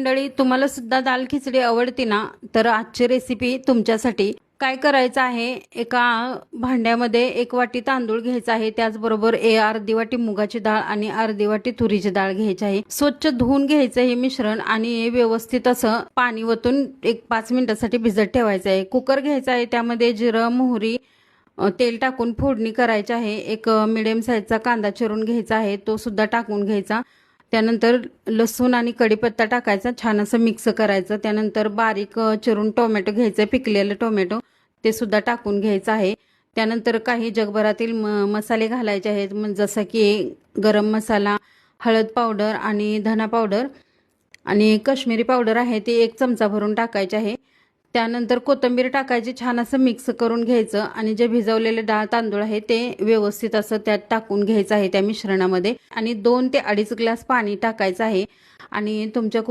मंडळी, तुम्हाला सुद्धा दाल खिचडी आवडते ना, तर आजची रेसिपी तुमच्यासाठी. काय करायचं आहे, एका भांड्यामध्ये 1 वाटी तांदूळ घ्यायचा आहे, त्याचबरोबर अर्धी वाटी मुगाची डाळ आणि अर्धी वाटी तुरीची डाळ घ्यायची आहे. स्वच्छ धुवून घ्यायचं हे मिश्रण आणि व्यवस्थित असं पाणी ओतून 5 मिनिटासाठी भिजत ठेवायचं आहे. कुकर घ्यायचा आहे, त्यामध्ये जिरं, मोहरी, तेल टाकून फोडणी करायची आहे. एक मिडियम साईजचा कांदा चिरून घ्यायचा आहे, तो सुद्धा टाकून घ्यायचा. त्यानंतर लसूण आणि कढीपत्ता टाकायचा, छान असं मिक्स करायचं. त्यानंतर बारीक चिरून टोमॅटो घ्यायचं, पिकलेलं टोमॅटो ते सुद्धा टाकून घ्यायचं आहे. त्यानंतर काही जगभरातील मसाले घालायचे आहेत, जसं की गरम मसाला, हळद पावडर आणि धना पावडर आणि काश्मीरी पावडर आहे, ते 1 चमचा भरून टाकायचे आहे. त्यानंतर कोथिंबीर टाकायची, छान असं मिक्स करून घ्यायचं आणि जे भिजवलेले डाळ तांदूळ आहे ते व्यवस्थित असं त्यात टाकून घ्यायचं आहे त्या मिश्रणामध्ये आणि 2 ते 2.5 ग्लास पाणी टाकायचं आहे आणि तुमच्या